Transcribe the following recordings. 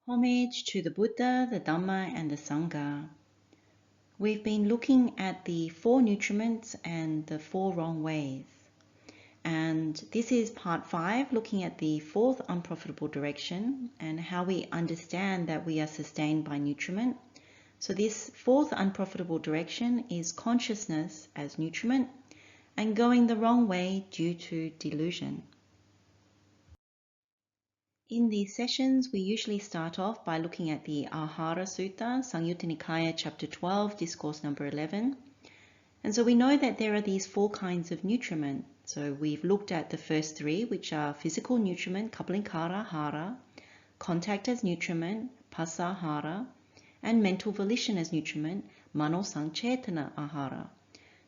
Homage to the Buddha, the Dhamma, and the Sangha. We've been looking at the 4 nutriments and the 4 wrong ways. And this is part 5, looking at the 4th Unprofitable Direction and how we understand that we are sustained by nutriment. So this 4th Unprofitable Direction is consciousness as nutriment and going the wrong way due to delusion. In these sessions, we usually start off by looking at the Āhāraṭṭhitikā Sutta, Saṅgīti Sutta, chapter 12, discourse number 11. And so we know that there are these 4 kinds of nutriment. So we've looked at the first 3, which are physical nutriment, āhāraṭṭhitikā, contact as nutriment, pasāhāra, and mental volition as nutriment, mohaagatigamanaṃ.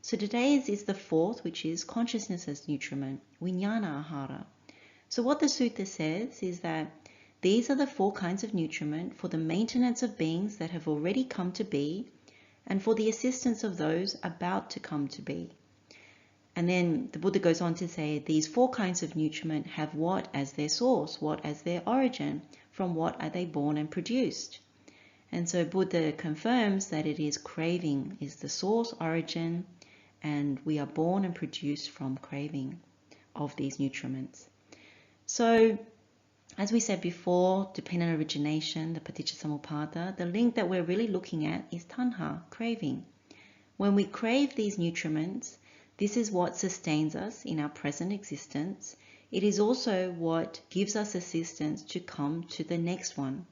So today's is the 4th, which is consciousness as nutriment, viññānāhāro. So what the sutta says is that these are the 4 kinds of nutriment for the maintenance of beings that have already come to be and for the assistance of those about to come to be. And then the Buddha goes on to say these 4 kinds of nutriment have what as their source, what as their origin, from what are they born and produced. And so Buddha confirms that it is craving is the source, origin, and we are born and produced from craving of these nutriments. So, as we said before, dependent origination, the paticcasamuppada, the link that we're really looking at is tanha, craving. When we crave these nutriments, this is what sustains us in our present existence. It is also what gives us assistance to come to the next one.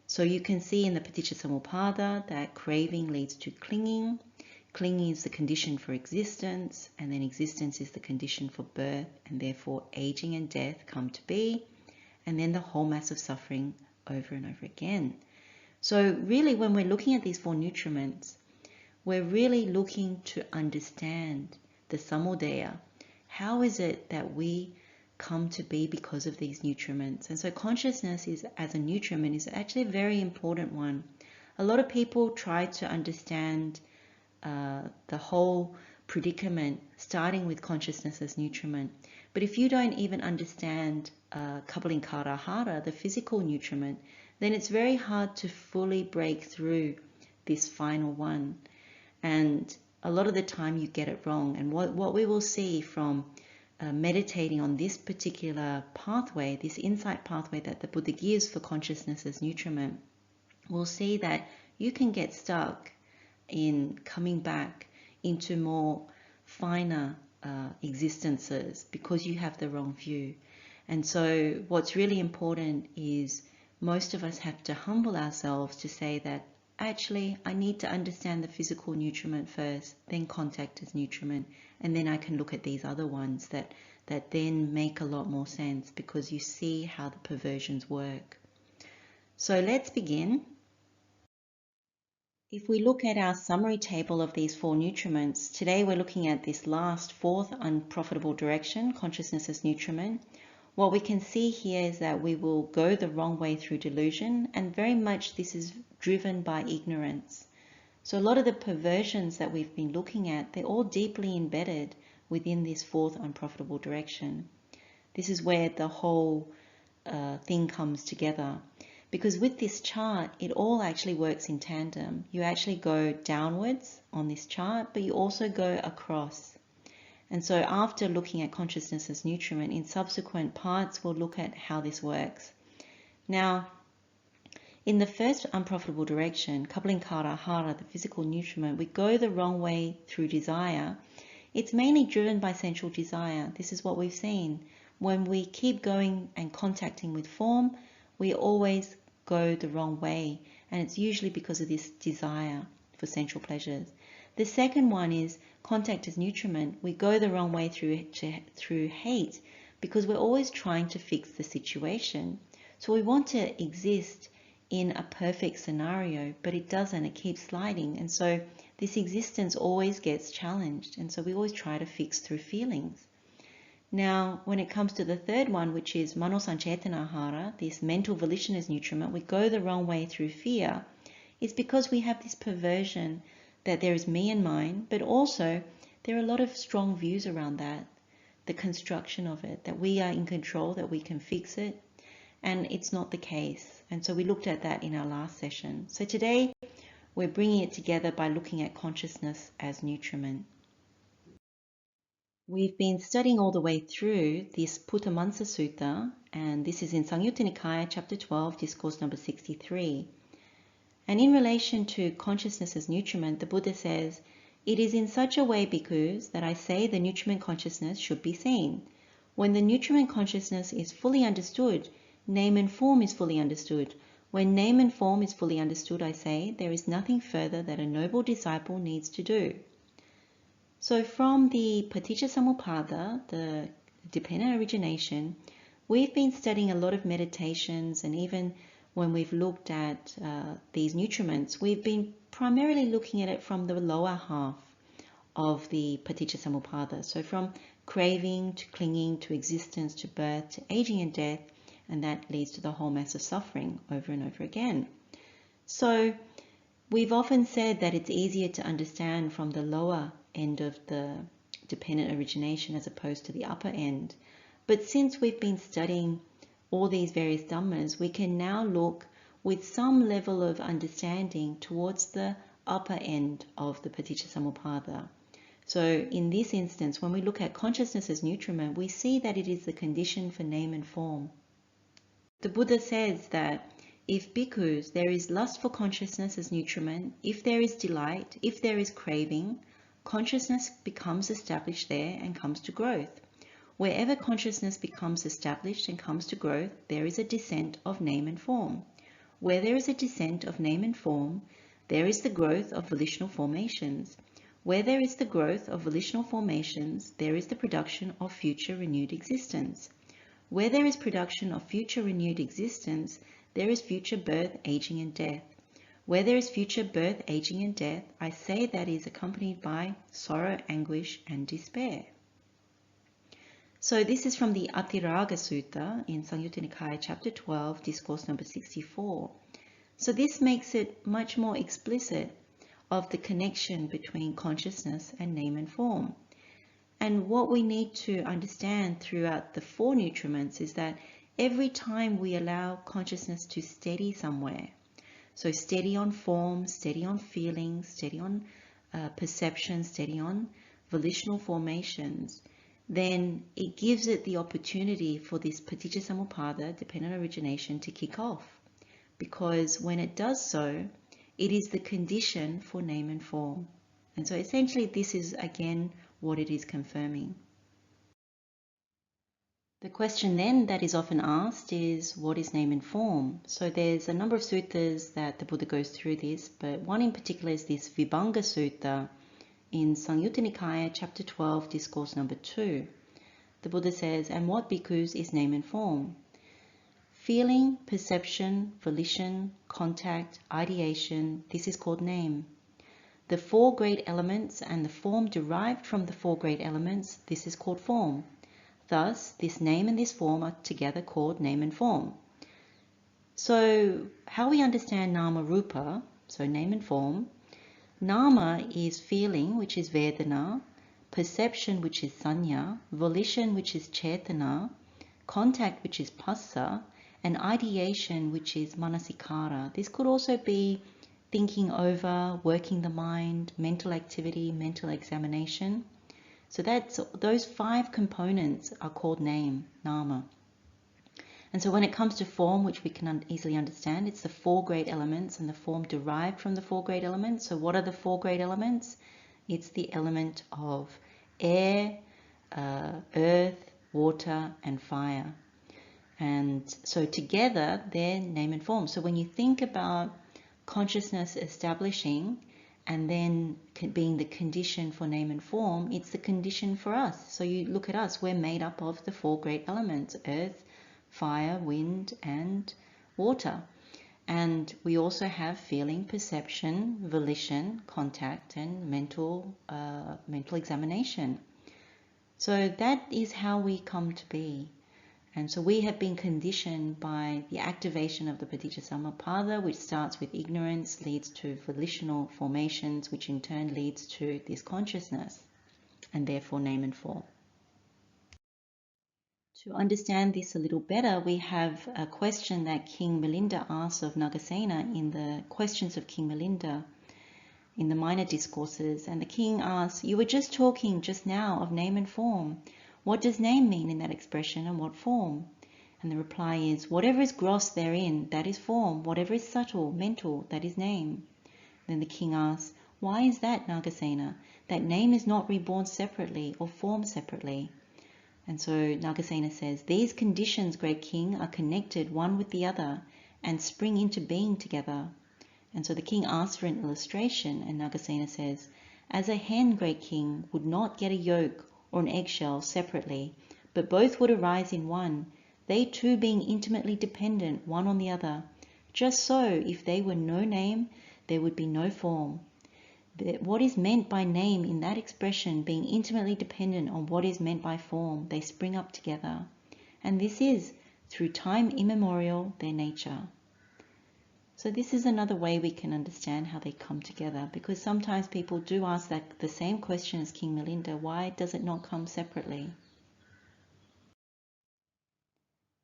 So you can see in the paticcasamuppada that craving leads to clinging. Clinging is the condition for existence, and then existence is the condition for birth, and therefore aging and death come to be, and then the whole mass of suffering over and over again. So really when we're looking at these 4 nutriments, we're really looking to understand the samudaya. How is it that we come to be because of these nutriments? And so consciousness is as a nutriment is actually a very important one. A lot of people try to understand the whole predicament starting with consciousness as nutriment. But if you don't even understand kapalinkārahara, the physical nutriment, then it's very hard to fully break through this final one. And a lot of the time you get it wrong. And what we will see from meditating on this particular pathway, this insight pathway that the Buddha gives for consciousness as nutriment, we'll see that you can get stuck in coming back into more finer existences because you have the wrong view. And so what's really important is most of us have to humble ourselves to say that actually I need to understand the physical nutriment first, then contact as nutriment, and then I can look at these other ones that then make a lot more sense because you see how the perversions work. So let's begin. If we look at our summary table of these 4 nutriments, today we're looking at this last 4th unprofitable direction, consciousness as nutriment. What we can see here is that we will go the wrong way through delusion, and very much this is driven by ignorance. So a lot of the perversions that we've been looking at, they're all deeply embedded within this 4th unprofitable direction. This is where the whole thing comes together. Because with this chart, it all actually works in tandem. You actually go downwards on this chart, but you also go across. And so after looking at consciousness as nutriment, in subsequent parts, we'll look at how this works. Now, in the first unprofitable direction, kapalinkārahara, the physical nutriment, we go the wrong way through desire. It's mainly driven by sensual desire. This is what we've seen. When we keep going and contacting with form, we always go the wrong way, and it's usually because of this desire for sensual pleasures. The second one is contact as nutriment. We go the wrong way through hate because we're always trying to fix the situation. So we want to exist in a perfect scenario, but it doesn't, it keeps sliding. And so this existence always gets challenged, and so we always try to fix through feelings. Now, when it comes to the third one, which is mano-sañcētanāhāra, this mental volition as nutriment, we go the wrong way through fear. It's because we have this perversion that there is me and mine, but also there are a lot of strong views around that, the construction of it, that we are in control, that we can fix it. and it's not the case. And so we looked at that in our last session. So today we're bringing it together by looking at consciousness as nutriment. We've been studying all the way through this Puttamassa Sutta, and this is in Saṅgīti Sutta, chapter 12, discourse number 63. And in relation to consciousness as nutriment, the Buddha says, "It is in such a way, bhikkhus, that I say the nutriment consciousness should be seen. When the nutriment consciousness is fully understood, name and form is fully understood. When name and form is fully understood, I say, there is nothing further that a noble disciple needs to do." So from the Paticcasamuppada, the dependent origination, we've been studying a lot of meditations, and even when we've looked at these nutriments, we've been primarily looking at it from the lower half of the Paticcasamuppada. So from craving to clinging to existence to birth to aging and death, and that leads to the whole mass of suffering over and over again. So we've often said that it's easier to understand from the lower end of the dependent origination as opposed to the upper end. But since we've been studying all these various dhammas, we can now look with some level of understanding towards the upper end of the Paticcasamuppada. So in this instance, when we look at consciousness as nutriment, we see that it is the condition for name and form. The Buddha says that if bhikkhus, there is lust for consciousness as nutriment, if there is delight, if there is craving, consciousness becomes established there and comes to growth. Wherever consciousness becomes established and comes to growth, there is a descent of name and form. Where there is a descent of name and form, there is the growth of volitional formations. Where there is the growth of volitional formations, there is the production of future renewed existence. Where there is production of future renewed existence, there is future birth, aging, and death. Where there is future birth, aging, and death, I say that is accompanied by sorrow, anguish, and despair. So this is from the Atirāga Sutta in Saṅgīti Sutta, chapter 12, discourse number 64. So this makes it much more explicit of the connection between consciousness and name and form. And what we need to understand throughout the four nutriments is that every time we allow consciousness to steady somewhere, so steady on form, steady on feelings, steady on perception, steady on volitional formations, then it gives it the opportunity for this Paticcasamuppada, dependent origination, to kick off. Because when it does so, it is the condition for name and form. And so essentially this is again what it is confirming. The question then that is often asked is, what is name and form? So there's a number of suttas that the Buddha goes through this, but one in particular is this Vibhanga Sutta in Saṅgīti Sutta, chapter 12, discourse number 2. The Buddha says, "And what, bhikkhus, is name and form? Feeling, perception, volition, contact, ideation, this is called name. The four great elements and the form derived from the four great elements, this is called form. Thus, this name and this form are together called name and form." So, how we understand nama rupa, so name and form, nama is feeling, which is vedana, perception, which is saññā, volition, which is cetana, contact, which is phassa, and ideation, which is manasikara. This could also be thinking over, working the mind, mental activity, mental examination. So those five components are called name, nama. And so when it comes to form, which we can easily understand, it's the four great elements and the form derived from the four great elements. So what are the four great elements? It's the element of air, earth, water, and fire. And so together they're name and form. So when you think about consciousness establishing and then being the condition for name and form, it's the condition for us. So you look at us, we're made up of the four great elements: earth, fire, wind, and water. And we also have feeling, perception, volition, contact, and mental examination. So that is how we come to be. And so we have been conditioned by the activation of the Paticcasamuppada, which starts with ignorance, leads to volitional formations, which in turn leads to this consciousness, and therefore name and form. To understand this a little better, we have a question that King Milinda asks of Nagasena in the Questions of King Milinda in the Minor Discourses. And the king asks, "You were just talking just now of name and form. What does name mean in that expression, and what form?" And the reply is, "Whatever is gross therein, that is form. Whatever is subtle, mental, that is name." Then the king asks, "Why is that, Nagasena, that name is not reborn separately or form separately?" And so Nagasena says, "These conditions, great king, are connected one with the other and spring into being together." And so the king asks for an illustration, and Nagasena says, "As a hen, great king, would not get a yolk or an eggshell separately, but both would arise in one, they two being intimately dependent one on the other. Just so, if they were no name, there would be no form. What is meant by name in that expression being intimately dependent on what is meant by form, they spring up together. And this is, through time immemorial, their nature." So this is another way we can understand how they come together, because sometimes people do ask that the same question as King Milinda, why does it not come separately?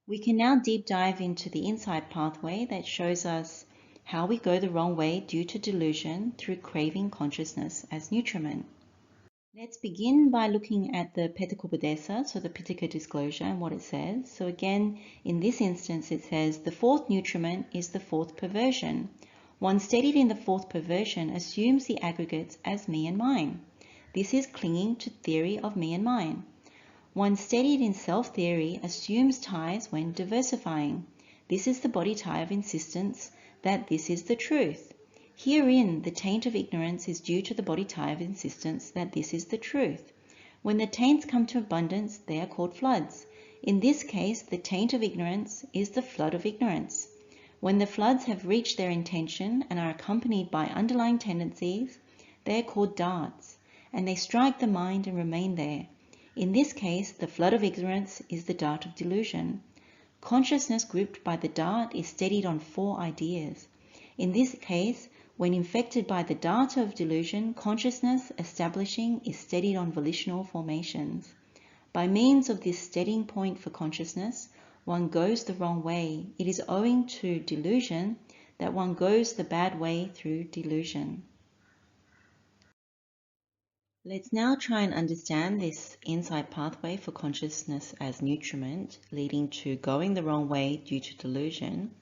We can now deep dive into the insight pathway that shows us how we go the wrong way due to delusion through craving consciousness as nutriment. Let's begin by looking at the Pethakopadesa, so the Pitaka disclosure, and what it says. So again, in this instance, it says, "The fourth nutriment is the fourth perversion. One steadied in the fourth perversion assumes the aggregates as me and mine. This is clinging to theory of me and mine. One steadied in self-theory assumes ties when diversifying. This is the body tie of insistence that this is the truth. Herein, the taint of ignorance is due to the body tie of insistence that this is the truth. When the taints come to abundance, they are called floods. In this case, the taint of ignorance is the flood of ignorance. When the floods have reached their intention and are accompanied by underlying tendencies, they are called darts, and they strike the mind and remain there. In this case, the flood of ignorance is the dart of delusion. Consciousness gripped by the dart is steadied on four ideas. In this case, when infected by the dart of delusion, consciousness establishing is steadied on volitional formations. By means of this steadying point for consciousness, one goes the wrong way. It is owing to delusion that one goes the bad way through delusion." Let's now try and understand this insight pathway for consciousness as nutriment, leading to going the wrong way due to delusion,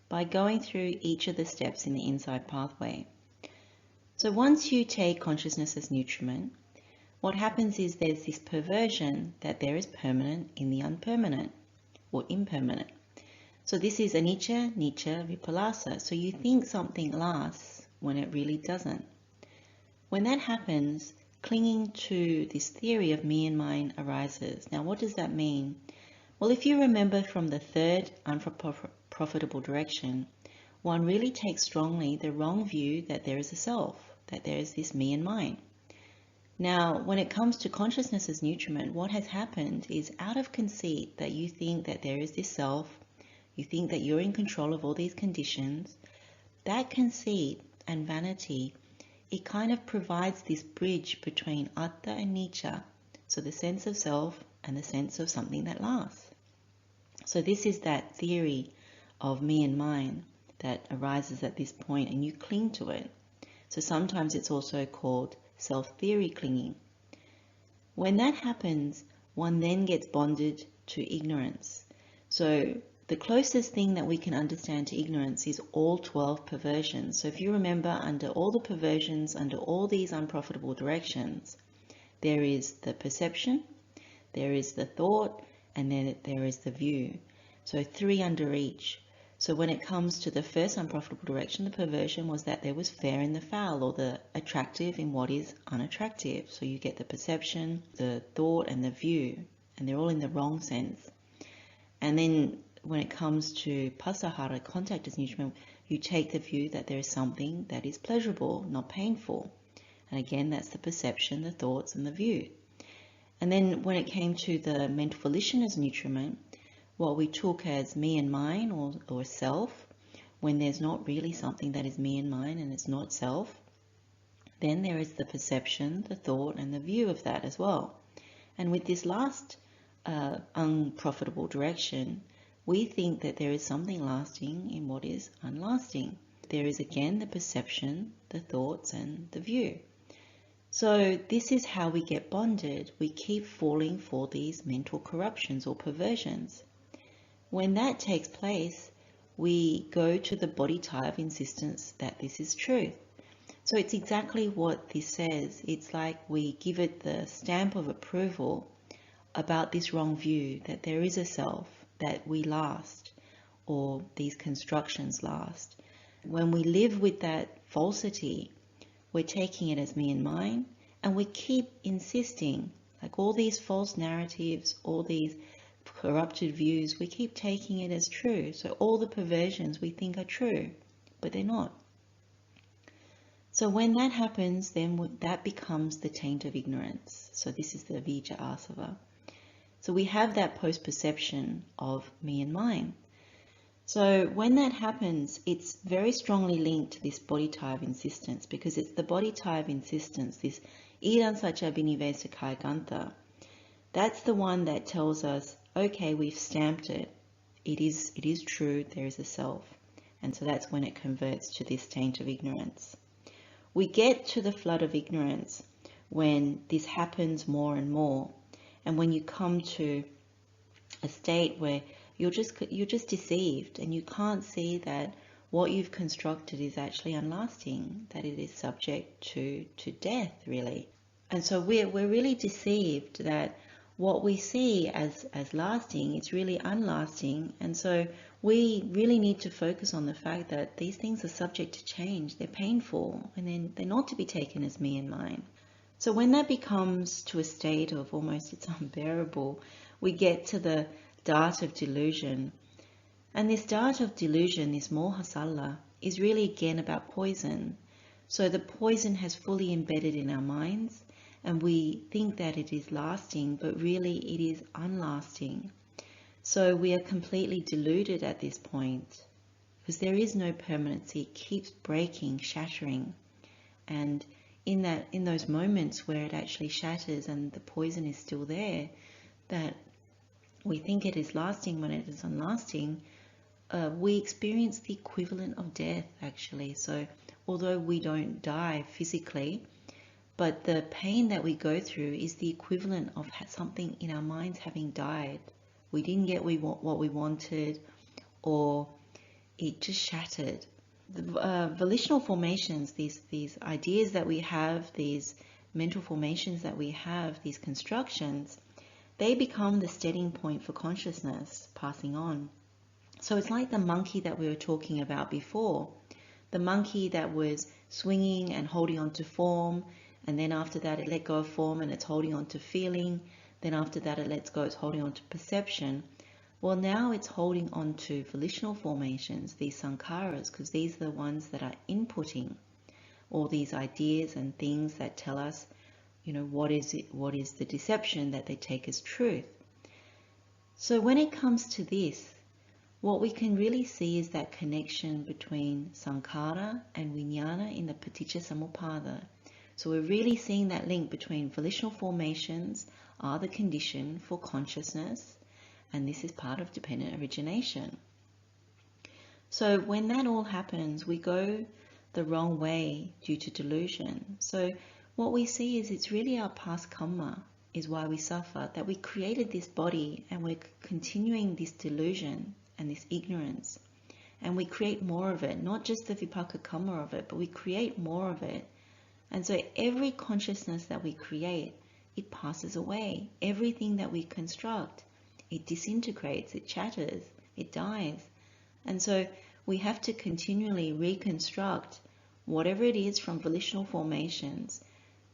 by going through each of the steps in the insight pathway. So once you take consciousness as nutriment, what happens is there's this perversion that there is permanent in the unpermanent, or impermanent. So this is anicca, nicca, vipallasa. So you think something lasts when it really doesn't. When that happens, clinging to this theory of me and mine arises. Now, what does that mean? Well, if you remember from the third unprofitable direction, one really takes strongly the wrong view that there is a self, that there is this me and mine. Now, when it comes to consciousness as nutriment, what has happened is out of conceit that you think that there is this self, you think that you're in control of all these conditions, that conceit and vanity, it kind of provides this bridge between atta and nicca, so the sense of self and the sense of something that lasts. So this is that theory of me and mine that arises at this point, and you cling to it. So sometimes it's also called self-theory clinging. When that happens, one then gets bonded to ignorance. So the closest thing that we can understand to ignorance is all 12 perversions. So if you remember, under all the perversions, under all these unprofitable directions, there is the perception, there is the thought, and then there is the view. So 3 under each. So when it comes to the first unprofitable direction, the perversion was that there was fair in the foul, or the attractive in what is unattractive. So you get the perception, the thought, and the view, and they're all in the wrong sense. And then when it comes to pasahara, contact as nutriment, you take the view that there is something that is pleasurable, not painful. And again, that's the perception, the thoughts, and the view. And then when it came to the mental volition as nutriment, what we took as me and mine, or self, when there's not really something that is me and mine and it's not self, then there is the perception, the thought, and the view of that as well. And with this last unprofitable direction, we think that there is something lasting in what is unlasting. There is again the perception, the thoughts, and the view. So this is how we get bonded. We keep falling for these mental corruptions or perversions. When that takes place, we go to the bodhicitta of insistence that this is truth. So it's exactly what this says. It's like we give it the stamp of approval about this wrong view, that there is a self, that we last, or these constructions last. When we live with that falsity, we're taking it as me and mine, and we keep insisting, like all these false narratives, all these corrupted views, we keep taking it as true. So all the perversions we think are true, but they're not. So when that happens, then that becomes the taint of ignorance. So this is the vijja asava. So we have that post-perception of me and mine. So when that happens, it's very strongly linked to this bodhicitta of insistence, because it's the bodhicitta of insistence, this idan sacca binivesakaya gantha. That's the one that tells us, okay, we've stamped it. It is true, there is a self. And so that's when it converts to this taint of ignorance. We get to the flood of ignorance when this happens more and more. And when you come to a state where you're just deceived and you can't see that what you've constructed is actually unlasting, that it is subject to death, really. And so we're really deceived that what we see as lasting is really unlasting. And so we really need to focus on the fact that these things are subject to change. They're painful, and then they're not to be taken as me and mine. So when that becomes to a state of almost it's unbearable, we get to the dart of delusion. And this dart of delusion, this mohaagatigamanaṃ, is really again about poison. So the poison has fully embedded in our minds, and we think that it is lasting, but really it is unlasting. So we are completely deluded at this point, because there is no permanency. It keeps breaking, shattering. And in those moments where it actually shatters and the poison is still there, that we think it is lasting when it is unlasting, we experience the equivalent of death, actually. So although we don't die physically, but the pain that we go through is the equivalent of something in our minds having died. We didn't get what we wanted, or it just shattered. The volitional formations, these ideas that we have, these mental formations that we have, these constructions, they become the steadying point for consciousness passing on. So it's like the monkey that we were talking about before. The monkey that was swinging and holding on to form, and then after that it let go of form and it's holding on to feeling. Then after that it lets go, it's holding on to perception. Well, now it's holding on to volitional formations, these sankharas, because these are the ones that are inputting all these ideas and things that tell us, what is the deception that they take as truth. So when it comes to this, what we can really see is that connection between sankhara and viññāna in the paticca samuppada. So we're really seeing that link between volitional formations are the condition for consciousness, and this is part of dependent origination. So when that all happens, we go the wrong way due to delusion. So what we see is it's really our past karma is why we suffer, that we created this body and we're continuing this delusion and this ignorance. And we create more of it, not just the vipaka karma of it, but we create more of it. And so every consciousness that we create, it passes away. Everything that we construct, it disintegrates, it shatters, it dies. And so we have to continually reconstruct whatever it is from volitional formations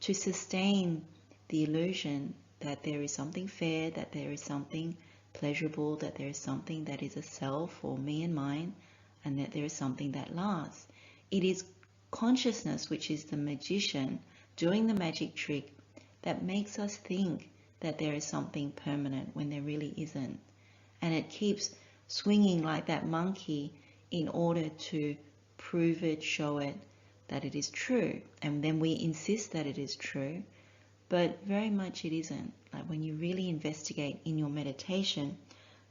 to sustain the illusion that there is something fair, that there is something pleasurable, that there is something that is a self or me and mine, and that there is something that lasts. It is consciousness, which is the magician doing the magic trick, that makes us think that there is something permanent when there really isn't. And it keeps swinging like that monkey in order to prove it, show it that it is true. And then we insist that it is true. but very much it isn't. Like when you really investigate in your meditation,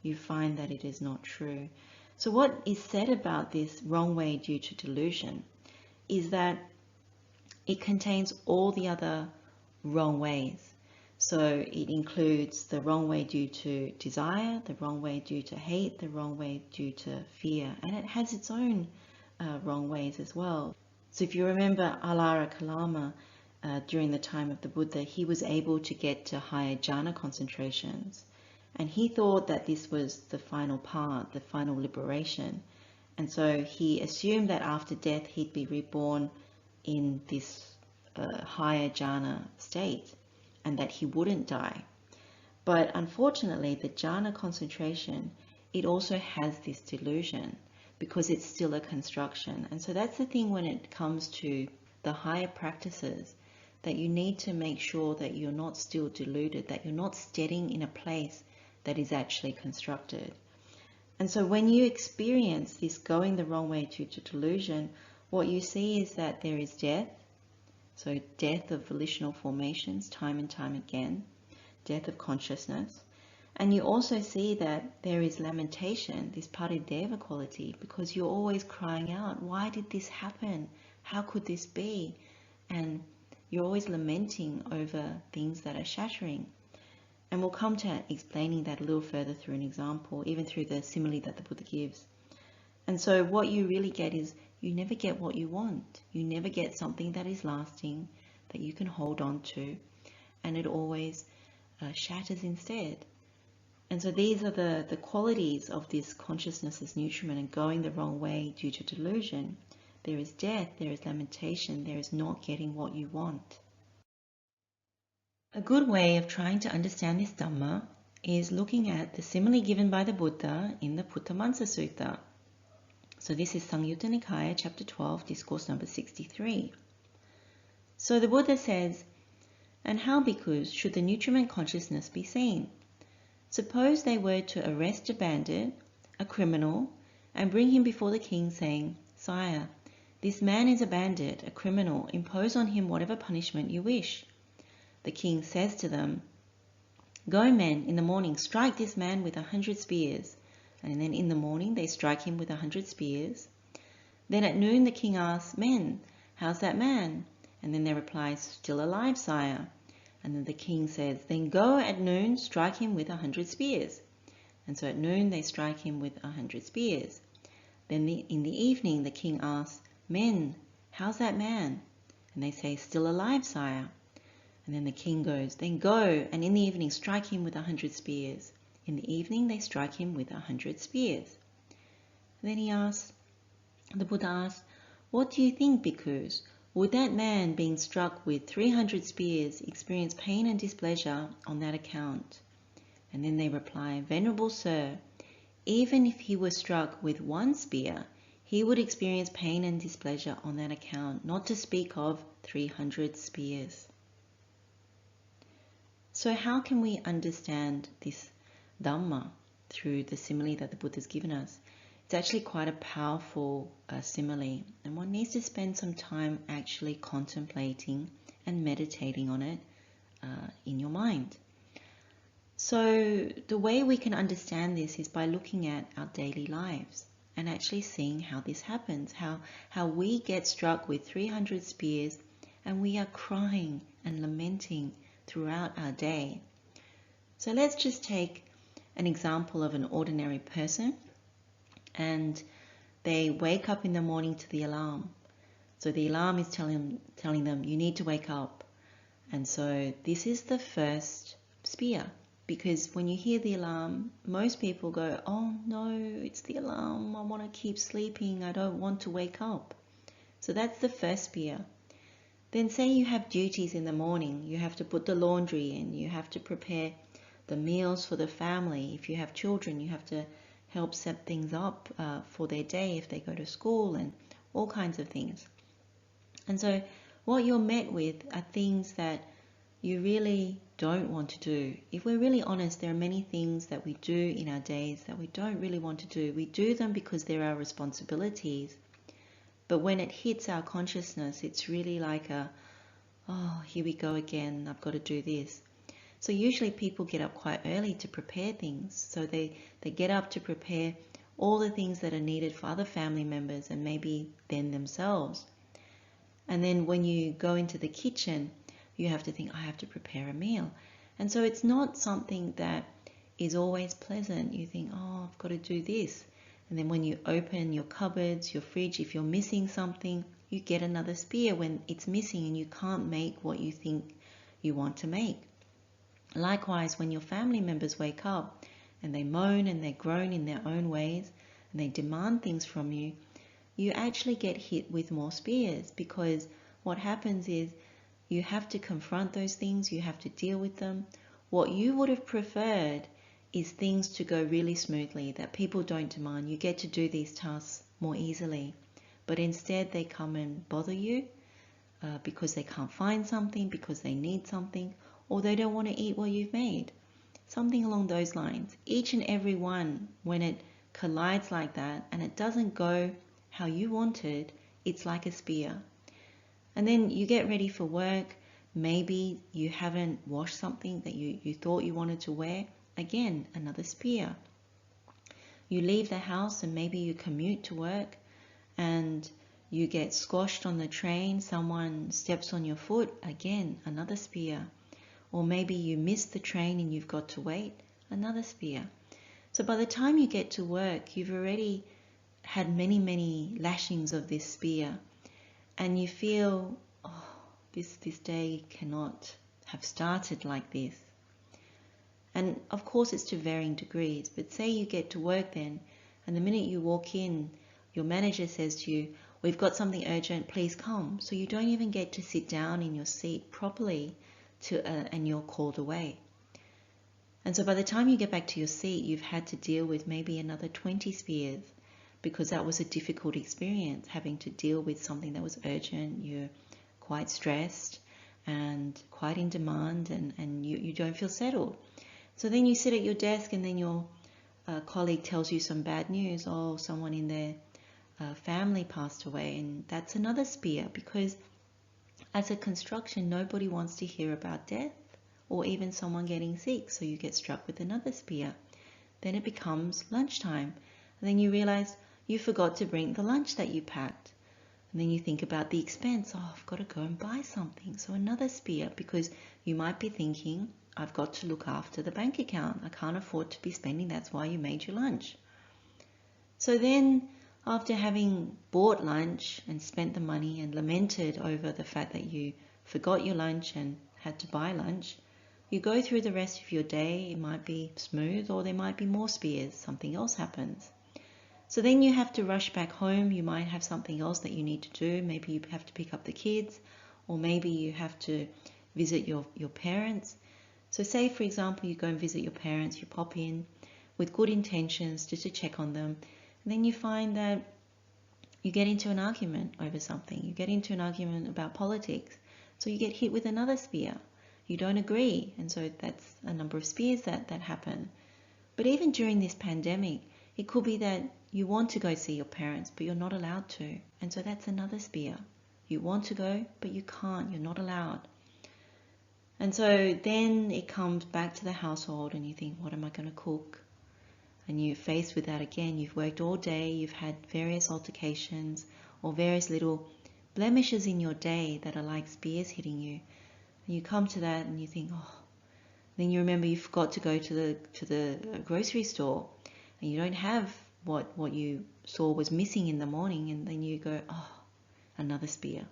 you find that it is not true. So what is said about this wrong way due to delusion is that it contains all the other wrong ways. So it includes the wrong way due to desire, the wrong way due to hate, the wrong way due to fear, and it has its own wrong ways as well. So if you remember āhāraṭṭhitikā, during the time of the Buddha, he was able to get to higher jhana concentrations, and he thought that this was the final part, the final liberation, and so he assumed that after death he'd be reborn in this higher jhana state, and that he wouldn't die. But unfortunately, the jhana concentration, it also has this delusion because it's still a construction. And so that's the thing when it comes to the higher practices, that you need to make sure that you're not still deluded, that you're not steadying in a place that is actually constructed. And so when you experience this going the wrong way due to delusion, what you see is that there is death. So death of volitional formations time and time again, death of consciousness. And you also see that there is lamentation, this parideva quality, because you're always crying out, why did this happen? How could this be? And you're always lamenting over things that are shattering. And we'll come to explaining that a little further through an example, even through the simile that the Buddha gives. And so what you really get is you never get what you want. You never get something that is lasting, that you can hold on to, and it always shatters instead. And so these are the qualities of this consciousness as nutriment and going the wrong way due to delusion. There is death, there is lamentation, there is not getting what you want. A good way of trying to understand this Dhamma is looking at the simile given by the Buddha in the Puttamansa Sutta. So this is Saṅgīti Sutta, chapter 12, discourse number 63. So the Buddha says, and how, bhikkhus, should the nutriment consciousness be seen? Suppose they were to arrest a bandit, a criminal, and bring him before the king, saying, Sire, this man is a bandit, a criminal, impose on him whatever punishment you wish. The king says to them, Go, men, in the morning, strike this man with 100 spears. And then in the morning they strike him with 100 spears. Then at noon the king asks, Men, how's that man? And then they reply, Still alive, sire. And then the king says, Then go at noon, strike him with 100 spears. And so at noon they strike him with 100 spears. Then in the evening the king asks, Men, how's that man? And they say, Still alive, sire. And then the king goes, Then go, and in the evening strike him with 100 spears. In the evening they strike him with 100 spears. Then the Buddha asks, What do you think, bhikkhus? Would that man being struck with 300 spears experience pain and displeasure on that account? And then they reply, Venerable sir, even if he were struck with 1 spear, he would experience pain and displeasure on that account, not to speak of 300 spears. So how can we understand this Dhamma through the simile that the Buddha has given us? It's actually quite a powerful simile, and one needs to spend some time actually contemplating and meditating on it in your mind. So the way we can understand this is by looking at our daily lives and actually seeing how this happens, how we get struck with 300 spears and we are crying and lamenting throughout our day. So let's just take an example of an ordinary person, and they wake up in the morning to the alarm. So the alarm is telling them, you need to wake up. And so this is the first spear, because when you hear the alarm, most people go, oh no, it's the alarm, I want to keep sleeping, I don't want to wake up. So that's the first spear. Then say you have duties in the morning, you have to put the laundry in, you have to prepare the meals for the family. If you have children, you have to help set things up for their day if they go to school and all kinds of things. And so what you're met with are things that you really don't want to do. If we're really honest, there are many things that we do in our days that we don't really want to do. We do them because they're our responsibilities. But when it hits our consciousness, it's really like oh, here we go again, I've got to do this. So usually people get up quite early to prepare things. So they get up to prepare all the things that are needed for other family members and maybe then themselves. And then when you go into the kitchen, you have to think, I have to prepare a meal. And so it's not something that is always pleasant. You think, oh, I've got to do this. And then when you open your cupboards, your fridge, if you're missing something, you get another spear when it's missing and you can't make what you think you want to make. Likewise, when your family members wake up and they moan and they groan in their own ways and they demand things from you, you actually get hit with more spears, because what happens is you have to confront those things, you have to deal with them. What you would have preferred is things to go really smoothly, that people don't demand. You get to do these tasks more easily. But instead they come and bother you because they can't find something, because they need something, or they don't want to eat what you've made. Something along those lines. Each and every one, when it collides like that and it doesn't go how you wanted, it's like a spear. And then you get ready for work. Maybe you haven't washed something that you thought you wanted to wear. Again, another spear. You leave the house and maybe you commute to work and you get squashed on the train. Someone steps on your foot. Again, another spear. Or maybe you miss the train and you've got to wait. Another spear. So by the time you get to work, you've already had many, many lashings of this spear. And you feel, oh, this day cannot have started like this. And of course it's to varying degrees, but say you get to work then, and the minute you walk in, your manager says to you, we've got something urgent, please come. So you don't even get to sit down in your seat properly and you're called away. And so by the time you get back to your seat, you've had to deal with maybe another 20 spears, because that was a difficult experience, having to deal with something that was urgent. You're quite stressed and quite in demand, and you don't feel settled. So then you sit at your desk and then your colleague tells you some bad news. Oh, someone in their family passed away, and that's another spear, because as a construction, nobody wants to hear about death or even someone getting sick, so you get struck with another spear. Then it becomes lunchtime, and then you realize you forgot to bring the lunch that you packed. And then you think about the expense. Oh, I've got to go and buy something. So another spear, because you might be thinking, I've got to look after the bank account. I can't afford to be spending. That's why you made your lunch. So then after having bought lunch and spent the money and lamented over the fact that you forgot your lunch and had to buy lunch, you go through the rest of your day. It might be smooth, or there might be more spears. Something else happens. So then you have to rush back home. You might have something else that you need to do. Maybe you have to pick up the kids, or maybe you have to visit your parents. So say, for example, you go and visit your parents, you pop in with good intentions just to check on them, and then you find that you get into an argument over something. You get into an argument about politics. So you get hit with another spear. You don't agree, and so that's a number of spears that happen. But even during this pandemic, it could be that you want to go see your parents, but you're not allowed to. And so that's another spear. You want to go, but you can't. You're not allowed. And so then it comes back to the household and you think, what am I going to cook? And you're faced with that again. You've worked all day. You've had various altercations or various little blemishes in your day that are like spears hitting you. And you come to that and you think, oh. Then you remember you forgot to go to the grocery store, and you don't have what you saw was missing in the morning, and then you go, oh, another spear.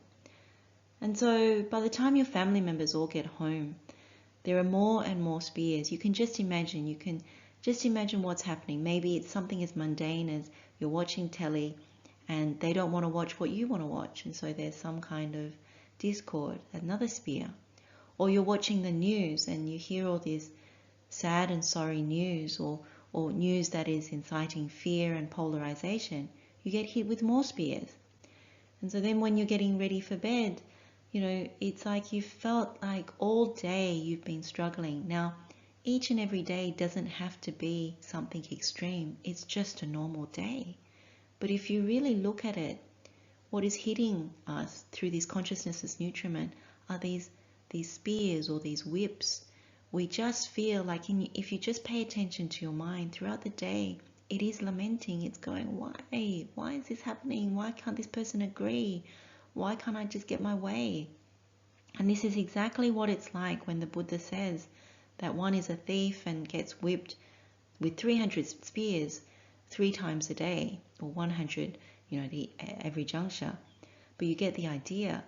And so by the time your family members all get home, there are more and more spears. You can just imagine what's happening. Maybe it's something as mundane as you're watching telly and they don't want to watch what you want to watch, and so there's some kind of discord, another spear. Or you're watching the news and you hear all this sad and sorry news, or news that is inciting fear and polarization, you get hit with more spears. And so then when you're getting ready for bed, it's like you felt like all day you've been struggling. Now, each and every day doesn't have to be something extreme. It's just a normal day. But if you really look at it, what is hitting us through this consciousness as nutriment are these spears or these whips. We just feel like if you just pay attention to your mind throughout the day, it is lamenting. It's going, why? Why is this happening? Why can't this person agree? Why can't I just get my way? And this is exactly what it's like when the Buddha says that one is a thief and gets whipped with 300 spears 3 times a day, or 100, every juncture. But you get the idea.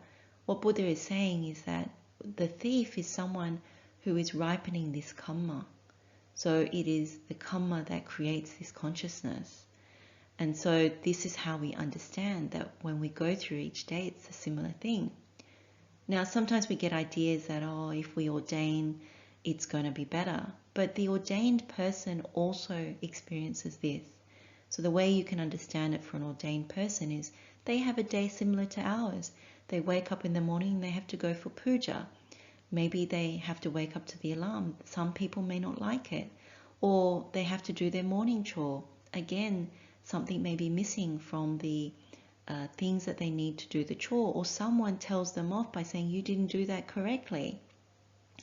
What Buddha is saying is that the thief is someone who is ripening this karma. So it is the karma that creates this consciousness. And so this is how we understand that when we go through each day, it's a similar thing. Now, sometimes we get ideas that, if we ordain, it's going to be better. But the ordained person also experiences this. So the way you can understand it for an ordained person is they have a day similar to ours. They wake up in the morning, they have to go for puja. Maybe they have to wake up to the alarm. Some people may not like it. Or they have to do their morning chore. Again, something may be missing from the things that they need to do the chore. Or someone tells them off by saying, you didn't do that correctly.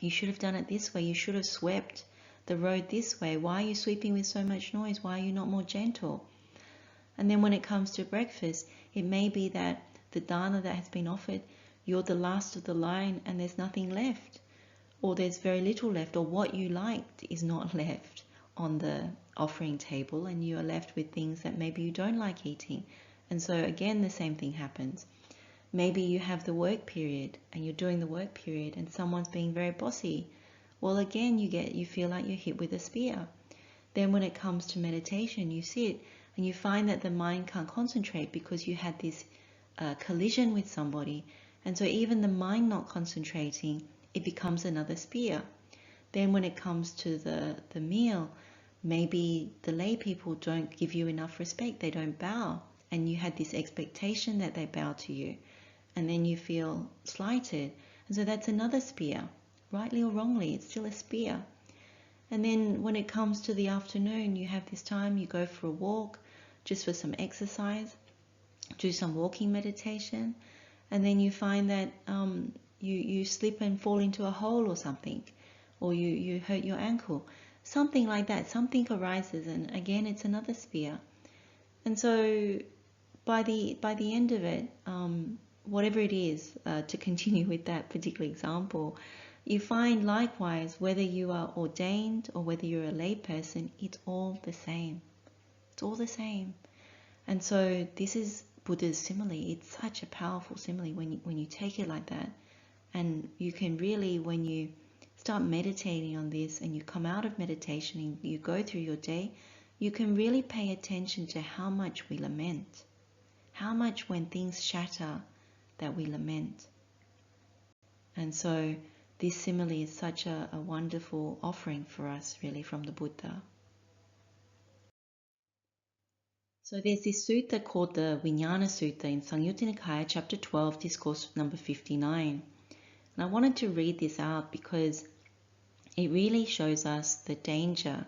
You should have done it this way. You should have swept the road this way. Why are you sweeping with so much noise? Why are you not more gentle? And then when it comes to breakfast, it may be that the dana that has been offered, you're the last of the line and there's nothing left, or there's very little left, or what you liked is not left on the offering table, and you are left with things that maybe you don't like eating. And so again, the same thing happens. Maybe you have the work period and you're doing the work period and someone's being very bossy. Well, again, you feel like you're hit with a spear. Then when it comes to meditation, you sit and you find that the mind can't concentrate because you had this collision with somebody. And so even the mind not concentrating, it becomes another spear. Then when it comes to the meal, maybe the lay people don't give you enough respect. They don't bow. And you had this expectation that they bow to you. And then you feel slighted. And so that's another spear. Rightly or wrongly, it's still a spear. And then when it comes to the afternoon, you have this time, you go for a walk, just for some exercise, do some walking meditation, and then you find that you slip and fall into a hole or something, or you hurt your ankle. Something like that, something arises, and again, it's another spear. And so by the end of it, whatever it is, to continue with that particular example, you find likewise, whether you are ordained or whether you're a lay person, it's all the same. It's all the same. And so this is Buddha's simile. It's such a powerful simile when you take it like that. And you can really, when you start meditating on this and you come out of meditation and you go through your day, you can really pay attention to how much we lament. How much when things shatter that we lament. And so this simile is such a wonderful offering for us, really, from the Buddha. So there's this sutta called the Viññānāhāro Sutta in Saṅgīti Sutta, chapter 12, discourse number 59. And I wanted to read this out because it really shows us the danger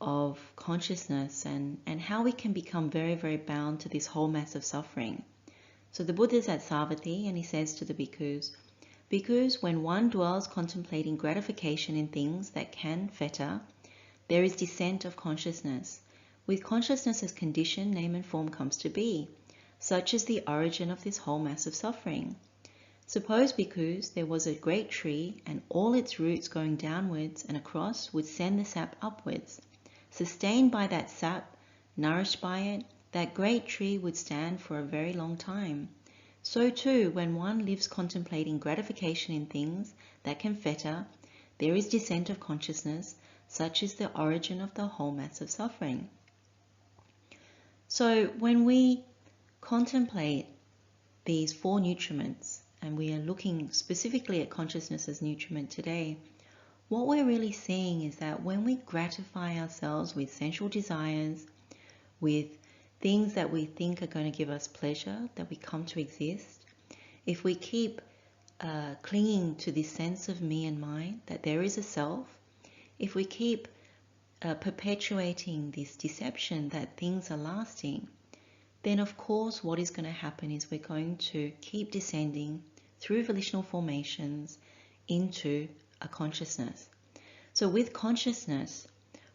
of consciousness and how we can become very, very bound to this whole mass of suffering. So the Buddha is at Savatthi and he says to the bhikkhus, "Bhikkhus, when one dwells contemplating gratification in things that can fetter, there is descent of consciousness. With consciousness as condition, name and form comes to be. Such is the origin of this whole mass of suffering. Suppose, bhikkhus, there was a great tree and all its roots going downwards and across would send the sap upwards. Sustained by that sap, nourished by it, that great tree would stand for a very long time. So too, when one lives contemplating gratification in things that can fetter, there is descent of consciousness. Such is the origin of the whole mass of suffering." So when we contemplate these 4 nutriments, and we are looking specifically at consciousness as nutriment today, what we're really seeing is that when we gratify ourselves with sensual desires, with things that we think are going to give us pleasure, that we come to exist, if we keep clinging to this sense of me and mine, that there is a self, if we keep perpetuating this deception that things are lasting, then of course what is going to happen is we're going to keep descending through volitional formations into a consciousness. So with consciousness,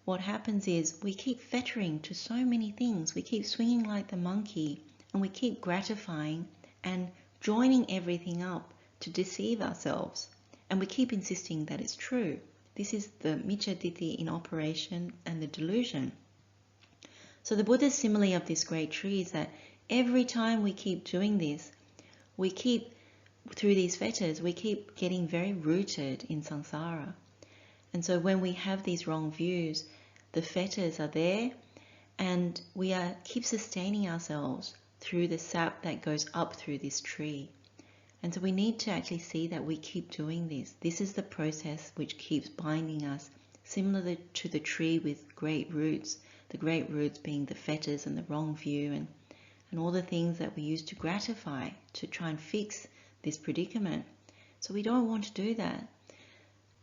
what happens is we keep fettering to so many things. We keep swinging like the monkey, and we keep gratifying and joining everything up to deceive ourselves. And we keep insisting that it's true. This is the miccāditthi in operation and the delusion. So the Buddha's simile of this great tree is that every time we keep doing this, we keep, through these fetters, we keep getting very rooted in samsara. And so when we have these wrong views, the fetters are there, and we keep sustaining ourselves through the sap that goes up through this tree. And so we need to actually see that we keep doing this. This is the process which keeps binding us, similar to the tree with great roots, the great roots being the fetters and the wrong view and all the things that we use to gratify, to try and fix this predicament. So we don't want to do that.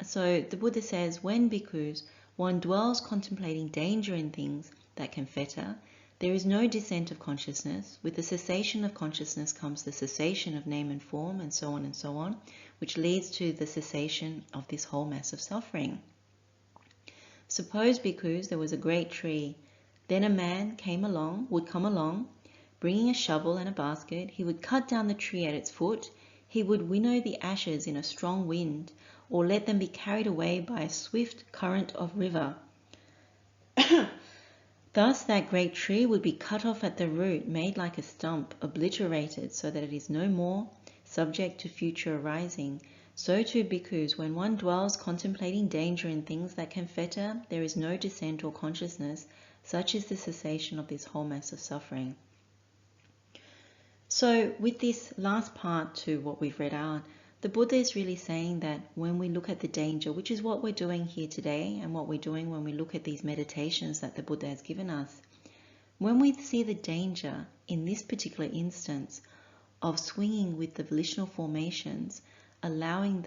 So the Buddha says, when bhikkhus, one dwells contemplating danger in things that can fetter, there is no descent of consciousness. With the cessation of consciousness comes the cessation of name and form, and so on, which leads to the cessation of this whole mass of suffering. Suppose, bhikkhus, there was a great tree. Then a man would come along, bringing a shovel and a basket. He would cut down the tree at its foot. He would winnow the ashes in a strong wind, or let them be carried away by a swift current of river. Thus that great tree would be cut off at the root, made like a stump, obliterated, so that it is no more subject to future arising. So too, bhikkhus, when one dwells contemplating danger in things that can fetter, there is no descent or consciousness. Such is the cessation of this whole mass of suffering. So with this last part to what we've read out, the Buddha is really saying that when we look at the danger, which is what we're doing here today and what we're doing when we look at these meditations that the Buddha has given us, when we see the danger in this particular instance of swinging with the volitional formations, allowing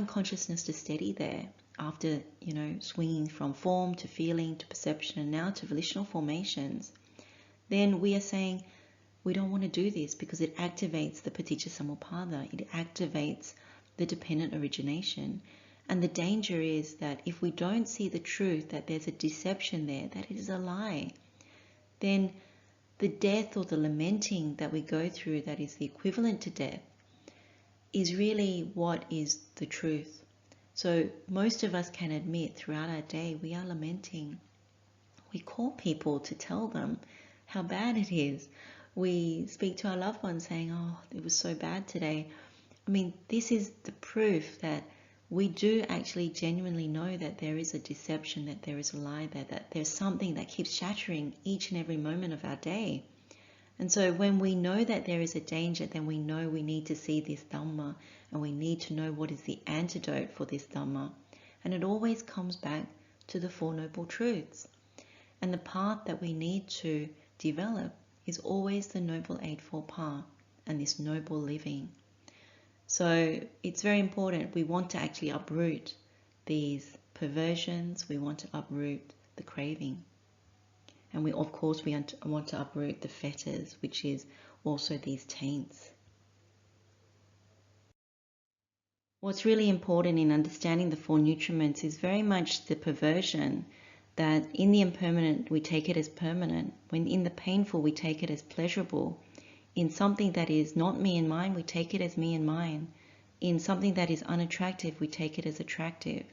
consciousness to steady there after, swinging from form to feeling to perception and now to volitional formations, then we are saying, we don't want to do this because it activates the paticca samuppada. It activates the dependent origination. And the danger is that if we don't see the truth, that there's a deception there, that it is a lie, then the death or the lamenting that we go through, that is the equivalent to death, is really what is the truth. So most of us can admit throughout our day we are lamenting. We call people to tell them how bad it is. We speak to our loved ones saying, oh, it was so bad today. I mean, this is the proof that we do actually genuinely know that there is a deception, that there is a lie there, that there's something that keeps shattering each and every moment of our day. And so when we know that there is a danger, then we know we need to see this Dhamma, and we need to know what is the antidote for this Dhamma. And it always comes back to the Four Noble Truths. And the path that we need to develop is always the Noble Eightfold Path and this noble living. So it's very important. We want to actually uproot these perversions. We want to uproot the craving. And we want to uproot the fetters, which is also these taints. What's really important in understanding the four nutriments is very much the perversion, that in the impermanent we take it as permanent, when in the painful we take it as pleasurable, in something that is not me and mine we take it as me and mine, in something that is unattractive we take it as attractive.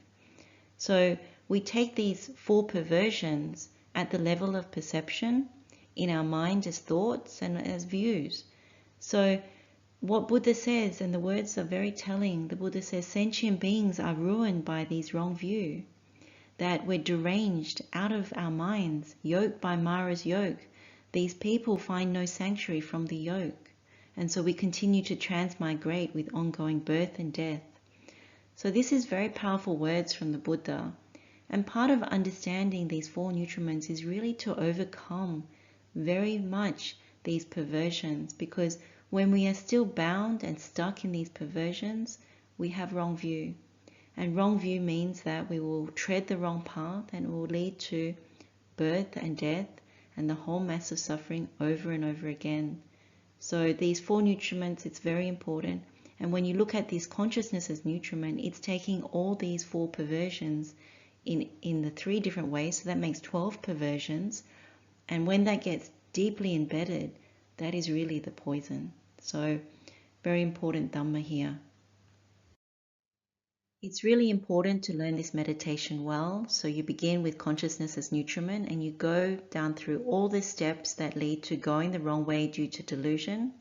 So we take these four perversions at the level of perception, in our mind as thoughts and as views. So what Buddha says, and the words are very telling, the Buddha says sentient beings are ruined by these wrong views, that we're deranged out of our minds, yoked by Mara's yoke. These people find no sanctuary from the yoke, and so we continue to transmigrate with ongoing birth and death. So this is very powerful words from the Buddha, and part of understanding these four nutriments is really to overcome very much these perversions, because when we are still bound and stuck in these perversions, we have wrong view. And wrong view means that we will tread the wrong path and it will lead to birth and death and the whole mass of suffering over and over again. So these four nutriments, it's very important. And when you look at this consciousness as nutriment, it's taking all these 4 perversions in the 3 different ways. So that makes 12 perversions. And when that gets deeply embedded, that is really the poison. So very important Dhamma here. It's really important to learn this meditation well. So you begin with consciousness as nutriment and you go down through all the steps that lead to going the wrong way due to delusion.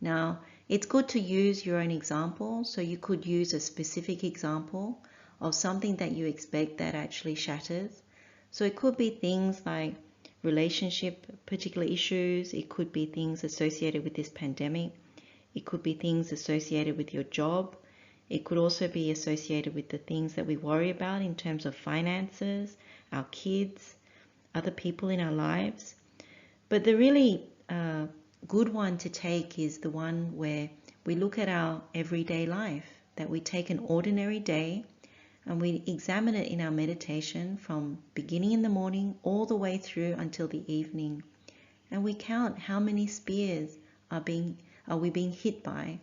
Now, it's good to use your own example. So you could use a specific example of something that you expect that actually shatters. So it could be things like relationship, particular issues. It could be things associated with this pandemic. It could be things associated with your job. It could also be associated with the things that we worry about in terms of finances, our kids, other people in our lives. But the really good one to take is the one where we look at our everyday life, that we take an ordinary day and we examine it in our meditation from beginning in the morning all the way through until the evening. And we count how many spears are we being hit by,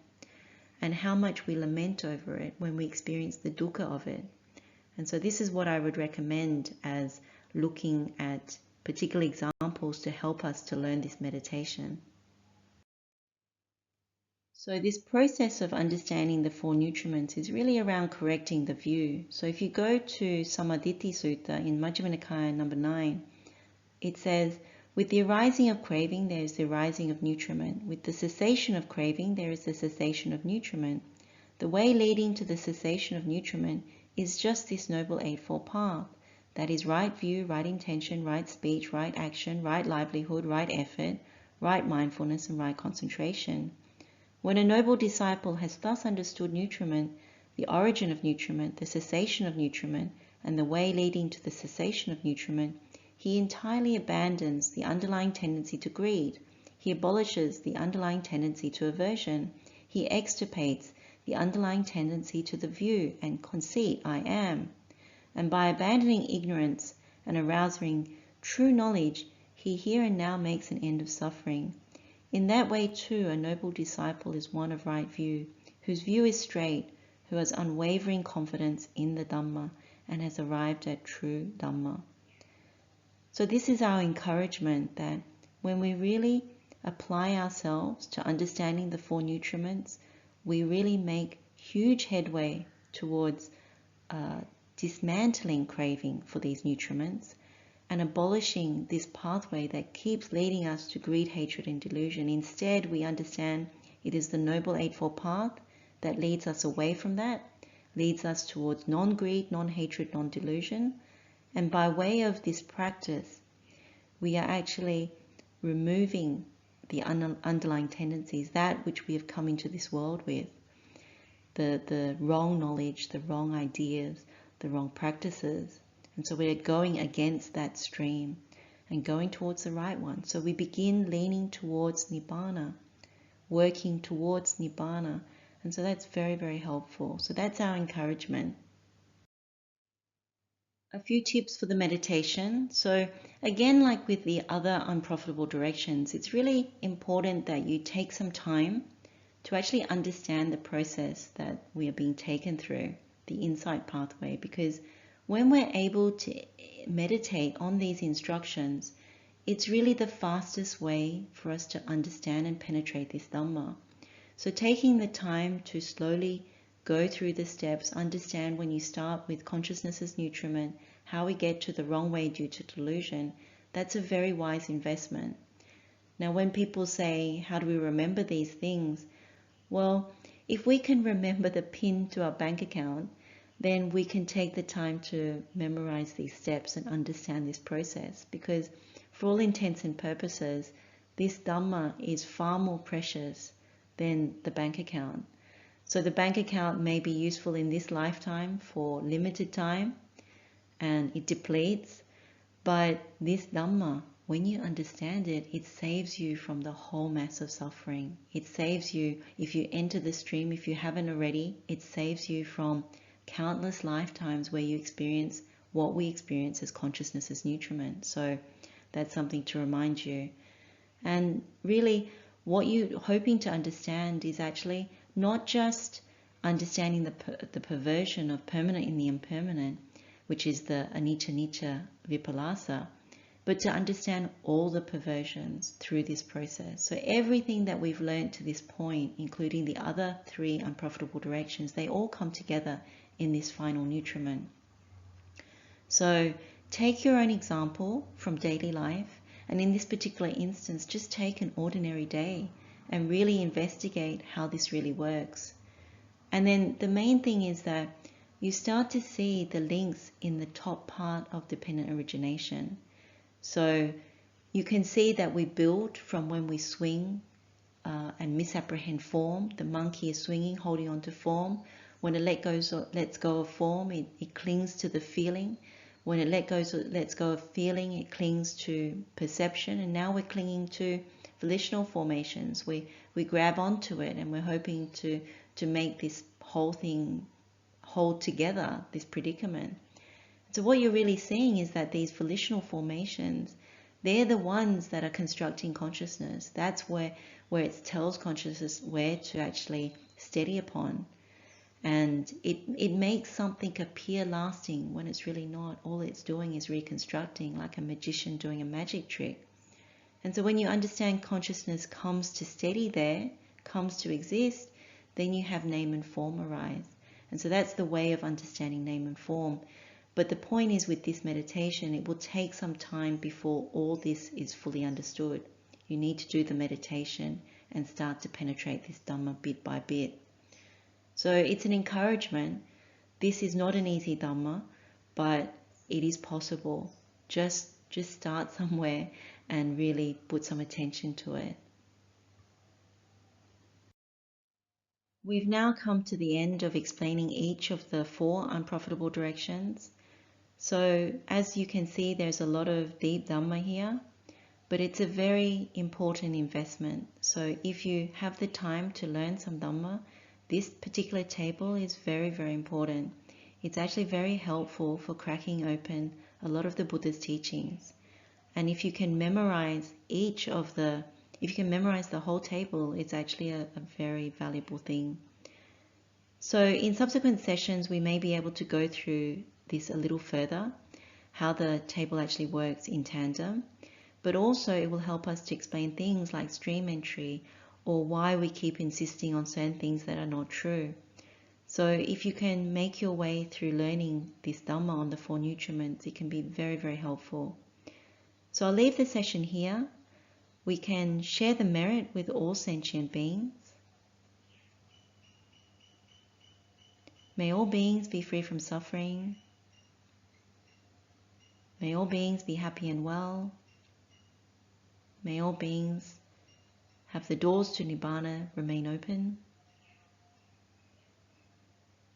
and how much we lament over it when we experience the dukkha of it. And so this is what I would recommend as looking at particular examples to help us to learn this meditation. So this process of understanding the 4 nutriments is really around correcting the view. So if you go to Saṅgīti Sutta in Majjhima Nikāya number 9, it says, with the arising of craving, there is the arising of nutriment. With the cessation of craving, there is the cessation of nutriment. The way leading to the cessation of nutriment is just this Noble Eightfold Path. That is right view, right intention, right speech, right action, right livelihood, right effort, right mindfulness, and right concentration. When a noble disciple has thus understood nutriment, the origin of nutriment, the cessation of nutriment, and the way leading to the cessation of nutriment, he entirely abandons the underlying tendency to greed. He abolishes the underlying tendency to aversion. He extirpates the underlying tendency to the view and conceit, I am. And by abandoning ignorance and arousing true knowledge, he here and now makes an end of suffering. In that way too, a noble disciple is one of right view, whose view is straight, who has unwavering confidence in the Dhamma and has arrived at true Dhamma. So this is our encouragement, that when we really apply ourselves to understanding the 4 nutriments, we really make huge headway towards dismantling craving for these nutriments and abolishing this pathway that keeps leading us to greed, hatred, and delusion. Instead, we understand it is the Noble Eightfold Path that leads us away from that, leads us towards non-greed, non-hatred, non-delusion. And by way of this practice, we are actually removing the underlying tendencies, that which we have come into this world with, the wrong knowledge, the wrong ideas, the wrong practices. And so we're going against that stream and going towards the right one. So we begin leaning towards Nibbana, working towards Nibbana. And so that's very, very helpful. So that's our encouragement. A few tips for the meditation. So again, like with the other unprofitable directions, it's really important that you take some time to actually understand the process that we are being taken through, the insight pathway, because when we're able to meditate on these instructions, it's really the fastest way for us to understand and penetrate this Dhamma. So taking the time to slowly go through the steps, understand when you start with consciousness as nutriment, how we get to the wrong way due to delusion, that's a very wise investment. Now, when people say, how do we remember these things? Well, if we can remember the PIN to our bank account, then we can take the time to memorize these steps and understand this process, because for all intents and purposes, this Dhamma is far more precious than the bank account. So the bank account may be useful in this lifetime for limited time and it depletes, but this Dhamma, when you understand it, it saves you from the whole mass of suffering. It saves you, if you enter the stream, if you haven't already, it saves you from countless lifetimes where you experience what we experience as consciousness as nutriment. So that's something to remind you. And really, what you're hoping to understand is actually not just understanding the perversion of permanent in the impermanent, which is the anicca vipallasa, but to understand all the perversions through this process. So everything that we've learned to this point, including the other 3 unprofitable directions, they all come together in this final nutriment. So take your own example from daily life, and in this particular instance, just take an ordinary day and really investigate how this really works. And then the main thing is that you start to see the links in the top part of dependent origination. So you can see that we build from when we swing and misapprehend form. The monkey is swinging, holding on to form. When it lets go of form, it clings to the feeling. When it lets go of feeling, it clings to perception. And now we're clinging to volitional formations. We grab onto it, and we're hoping to make this whole thing hold together, this predicament. So what you're really seeing is that these volitional formations, they're the ones that are constructing consciousness. That's where it tells consciousness where to actually steady upon. And it makes something appear lasting when it's really not. All it's doing is reconstructing, like a magician doing a magic trick. And so when you understand consciousness comes to steady there, comes to exist, then you have name and form arise. And so that's the way of understanding name and form. But the point is, with this meditation, it will take some time before all this is fully understood. You need to do the meditation and start to penetrate this Dhamma bit by bit. So it's an encouragement. This is not an easy Dhamma, but it is possible. Just start somewhere and really put some attention to it. We've now come to the end of explaining each of the 4 unprofitable directions. So as you can see, there's a lot of deep Dhamma here, but it's a very important investment. So if you have the time to learn some Dhamma, this particular table is very, very important. It's actually very helpful for cracking open a lot of the Buddha's teachings. And if you can memorize if you can memorize the whole table, it's actually a very valuable thing. So in subsequent sessions, we may be able to go through this a little further, how the table actually works in tandem, but also it will help us to explain things like stream entry, or why we keep insisting on certain things that are not true. So if you can make your way through learning this Dhamma on the 4 nutriments, it can be very, very helpful. So I'll leave the session here. We can share the merit with all sentient beings. May all beings be free from suffering. May all beings be happy and well. May all beings have the doors to Nibbana remain open.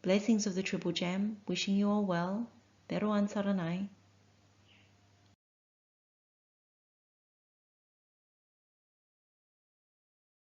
Blessings of the Triple Gem, wishing you all well. Teruan Saranai.